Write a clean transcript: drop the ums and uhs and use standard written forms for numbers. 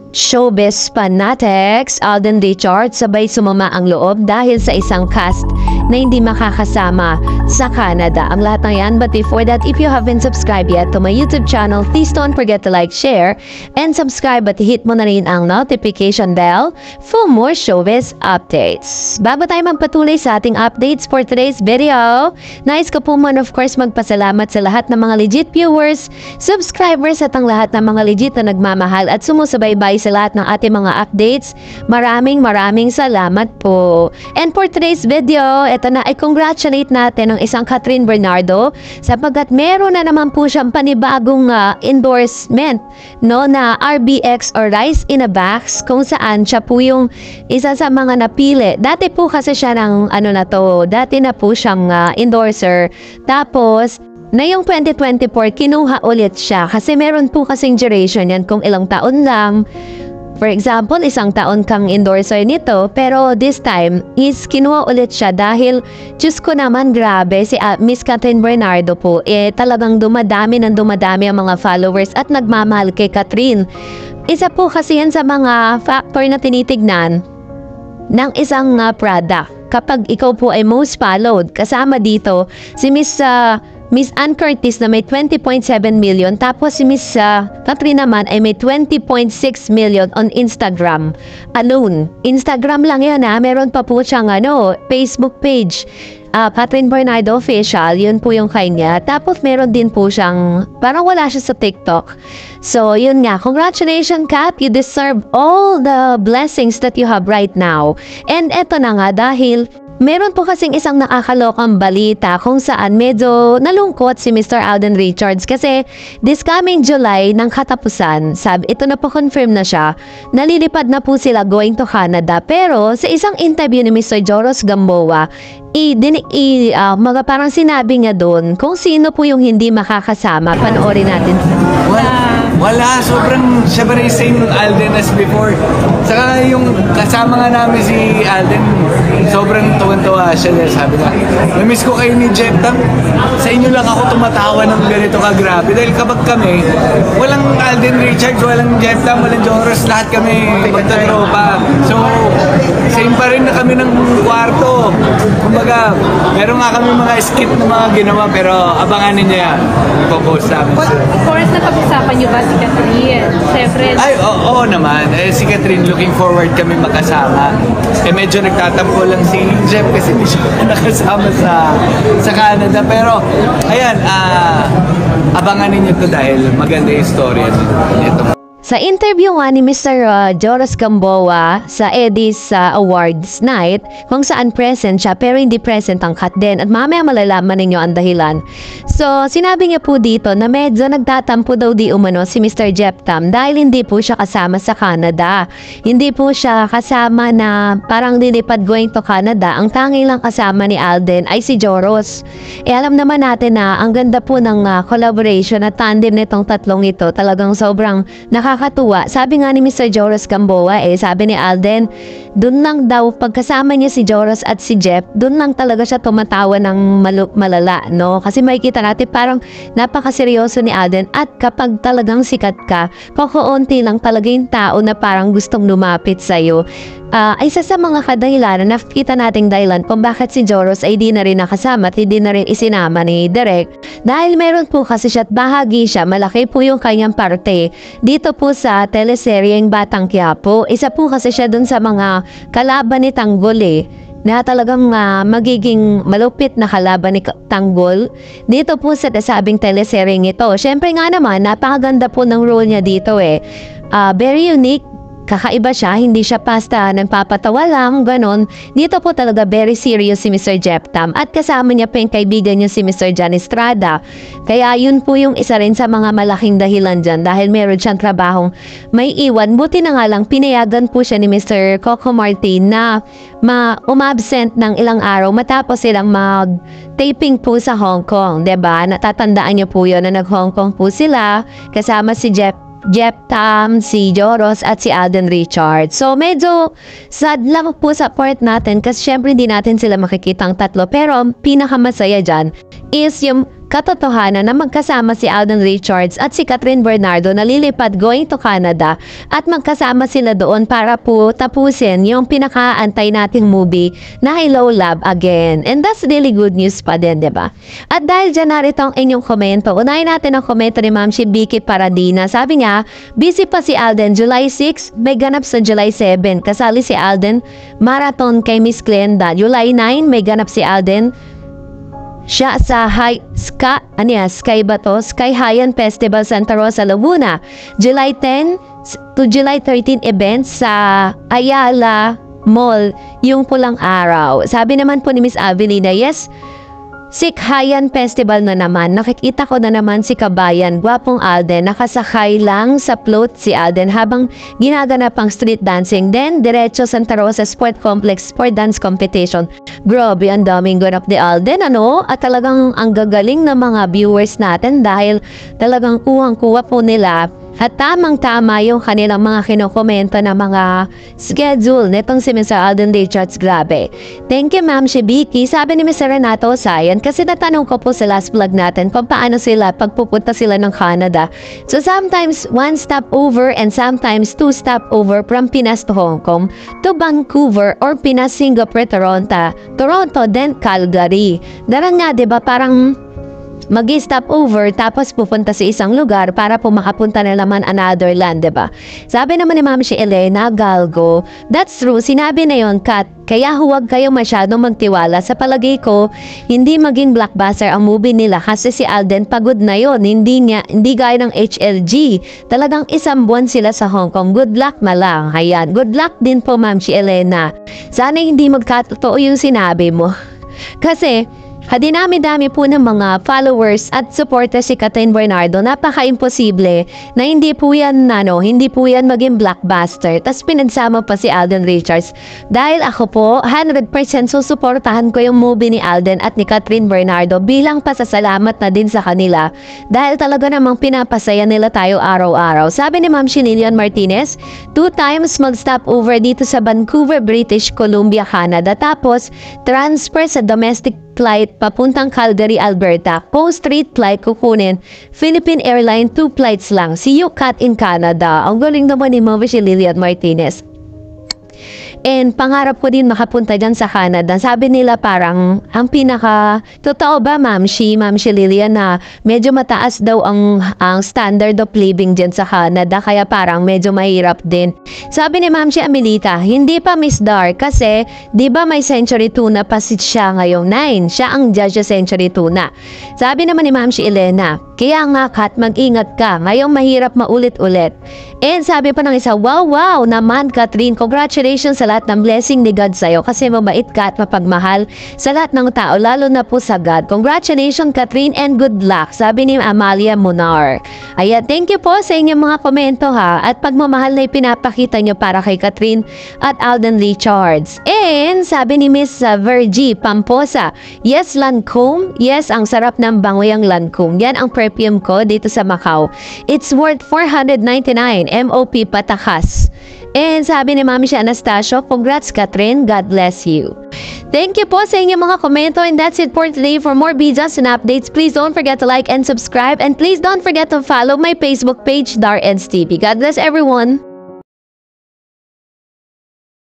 Showbiz fanatics, Alden Richards sabay sumama ang loob dahil sa isang cast na hindi makakasama sa Canada. Ang lahat ng yan, but before that, if you haven't subscribed yet to my YouTube channel, please don't forget to like, share, and subscribe at hit mo na rin ang notification bell for more showbiz updates. Bago tayo magpatuloy sa ating updates for today's video, nais ko po man of course magpasalamat sa lahat ng mga legit viewers, subscribers at ang lahat ng mga legit na nagmamahal at sumusubaybay sa lahat ng ating mga updates. Maraming salamat po. And for today's video, eto na, ay congratulate natin ang isang Catherine Bernardo sapagkat meron na naman po siyang panibagong endorsement, no, na RBX or Rice in a Box, kung saan siya po yung isa sa mga napili. Dati po kasi siya ng dati na po siyang endorser. Tapos na yung 2024, kinuha ulit siya kasi meron po kasing duration yan kung ilang taon lang. For example, isang taon kang endorser nito, pero this time is kinuha ulit siya dahil, Diyos ko naman, grabe, si Miss Catherine Bernardo po, talagang dumadami ang mga followers at nagmamahal kay Catherine. Isa po kasi yan sa mga factor na tinitignan ng isang product. Kapag ikaw po ay most followed, kasama dito si Miss Ann Curtis na may 20.7 million, tapos si Miss Catherine naman ay may 20.6 million on Instagram alone. Instagram lang yan meron pa po siyang Facebook page, Catherine Bernardo Official, yun po yung kanya. Tapos meron din po siyang, parang wala siya sa TikTok. So yun nga, congratulations Kat, you deserve all the blessings that you have right now. And eto na nga, dahil meron po kasing isang nakakalokang balita kung saan medyo nalungkot si Mr. Alden Richards kasi this coming July ng katapusan, ito na po confirm na siya, nalilipad na po sila going to Canada. Pero sa isang interview ni Mr. Joros Gamboa, parang sinabi niya doon kung sino po yung hindi makakasama. Panoorin natin. Wala, sobrang siya pa rin same Alden as before. Saka yung kasama nga namin si Alden, sobrang tuwan-tuwa siya. Sabi nga, namiss ko kayo ni Jeff Tam. Sa inyo lang ako tumatawa ng ganito kagrabe. Dahil kapag kami, walang Alden Richards, walang Jeff Tam, walang Joros, lahat kami magtatropa. So, same pa rin na kami ng kwarto. Kumbaga, meron nga kami mga skit na mga ginawa, pero abanganin niya yan. Ipopost namin. Of course, napag-usapan niyo ba si Catherine? Siyempre. Ay, oo naman. Si Catherine, looking forward kami magkasama. Medyo nagtatampo lang si Jeff kasi hindi siya nakasama sa Canada. Pero, ayan, abanganin niyo to dahil maganda yung story nito. Sa interview nga ni Mr. Joros Gamboa sa Edis Awards Night, kung saan present siya pero hindi present ang Kat din, at mamaya malalaman ninyo ang dahilan. So, sinabi niya po dito na medyo nagtatampo daw di umano si Mr. Jeff Tam dahil hindi po siya kasama sa Canada. Hindi po siya kasama na parang lilipad going to Canada. Ang tanging lang kasama ni Alden ay si Joros. Alam naman natin na ang ganda po ng collaboration at tandem nitong tatlong ito. Talagang sobrang nakakatuwa. Sabi nga ni Mr. Joros Gamboa, sabi ni Alden, dun lang daw pagkasama niya si Joros at si Jeff, dun lang talaga siya tumatawa ng malala, no? Kasi makikita natin parang napakaseryoso ni Alden, at kapag talagang sikat ka, kukunti lang talaga yung tao na parang gustong lumapit sa'yo. Isa sa mga kadahilan na nakita nating dahilan kung bakit si Joros ay di na rin nakasama at hindi na rin isinama ni Direk, dahil meron po kasi siya at bahagi siya, malaki po yung kanyang parte dito po sa teleseryeng Batang Quiapo. Isa po kasi siya dun sa mga kalaban ni Tanggol na talagang magiging malupit na kalaban ni Tanggol dito po sa nasabing teleseryeng ito. Syempre nga naman, napakaganda po ng role niya dito very unique. Kakaiba siya, hindi siya basta nagpapatawa lang, ganon. Dito po talaga very serious si Mr. Jeff Tam, at kasama niya pa yung kaibigan niya si Mr. John Estrada. Kaya yun po yung isa rin sa mga malaking dahilan dyan, dahil meron siyang trabahong may iwan. Buti na nga lang, pinayagan po siya ni Mr. Coco Martin na umabsent ng ilang araw matapos silang mag-taping po sa Hong Kong, diba? Natatandaan niyo po yun na nag-Hong Kong po sila, kasama si Jeff Tam, si Joros at si Alden Richards. So medyo sad lang po sa part natin kasi syempre hindi natin sila makikita ang tatlo, pero ang pinakamasaya dyan is yung katotohanan na magkasama si Alden Richards at si Catherine Bernardo na lilipad going to Canada at magkasama sila doon para po tapusin yung pinakaantay nating movie na Hello Love Again. And that's really good news pa din, diba? At dahil dyan narito ang inyong komento, unahin natin ang komento ni Ma'am si Vicky Paradina. Sabi niya, busy pa si Alden July 6, may ganap sa July 7. Kasali si Alden, marathon kay Miss Glenda. July 9, may ganap si Alden. Siya sa Sky ba to? Sky High Festival Santa Rosa, Laguna. July 10 to July 13 events sa Ayala Mall, yung pulang araw. Sabi naman po ni Miss Avelina, yes, Sikhayan Festival na naman. Nakikita ko na naman si Kabayan, gwapong Alden, nakasakay lang sa float si Alden habang ginaganap ang street dancing. Then, diretso Santa Rosa Sport Complex for dance competition. Grabe, ang daming ganap ni Alden, ano? At talagang ang gagaling ng mga viewers natin dahil talagang kuhang-kuha po nila. At tamang-tama yung kanilang mga kinokomento na mga schedule nitong si Mr. Alden Richards. Grabe. Thank you, Ma'am Shibiki. Sabi ni Mr. Renato Sayan, kasi natanong ko po sa last vlog natin kung paano sila pagpupunta sila ng Canada. So sometimes one stop over and sometimes two stop over from Pinas to Hong Kong to Vancouver or Pinas, Singapore, Toronto, then Calgary. Darang nga, diba, parang mag-stop over tapos pupunta sa isang lugar para po makapunta na naman another land, diba? Sabi naman ni Ma'am si Elena Galgo, that's true, sinabi na yon, Kat, kaya huwag kayo masyadong magtiwala. Sa palagay ko, hindi maging blockbuster ang movie nila kasi si Alden pagod na yon, hindi gaya ng HLG. Talagang isang buwan sila sa Hong Kong. Good luck na lang. Ayan, good luck din po, Ma'am si Elena. Sana hindi magkatotoo yung sinabi mo. Kasi dinami-dami po ng mga followers at supporters si Catherine Bernardo. Napaka-imposible na hindi po yan maging blockbuster. Tapos pinagsama pa si Alden Richards. Dahil ako po, 100% susuportahan ko yung movie ni Alden at ni Catherine Bernardo bilang pasasalamat na din sa kanila. Dahil talaga namang pinapasaya nila tayo araw-araw. Sabi ni Ma'am Lilian Martinez, 2 times mag-stop over dito sa Vancouver, British Columbia, Canada. Tapos, transfer sa domestic flight papuntang Calgary, Alberta. Post-street flight kukunin. Philippine Airlines, 2 flights lang. See you, Kat, in Canada. Ang galing naman ni Ma'am Lilian Martinez. And pangarap ko din makapunta dyan sa Canada. Sabi nila parang ang totoo ba, Ma'am Lilian, na medyo mataas daw ang standard of living dyan sa Canada, kaya parang medyo mahirap din. Sabi ni Ma'am Amelita, hindi pa Miss Dar kasi di ba may Century Tuna pa siya ngayong 9. Siya ang judge sa Century Tuna. Sabi naman ni Ma'am Elena, kaya nga, Kat, mag-ingat ka. Ngayong mahirap maulit-ulit. And sabi pa ng isa, wow naman, Catherine. Congratulations sa lahat ng blessing ni God sa'yo kasi mabait ka at mapagmahal sa lahat ng tao, lalo na po sa God. Congratulations, Catherine, and good luck. Sabi ni Amalia Munar. Ayan, thank you po sa inyong mga komento, ha. At pagmamahal na ipinapakita nyo para kay Catherine at Alden Richards. And sabi ni Miss Virgie Pamposa, yes, Lancome. Yes, ang sarap ng bangoy ang Lancome. Yan ang perfume ko dito sa Macau. It's worth $499 MOP patakas. And sabi ni Mami Anastasio, congrats Catherine, God bless you. Thank you po sa inyong mga komento, and that's it for today. For more videos and updates, please don't forget to like and subscribe, and please don't forget to follow my Facebook page, Dar Eds TV. God bless everyone.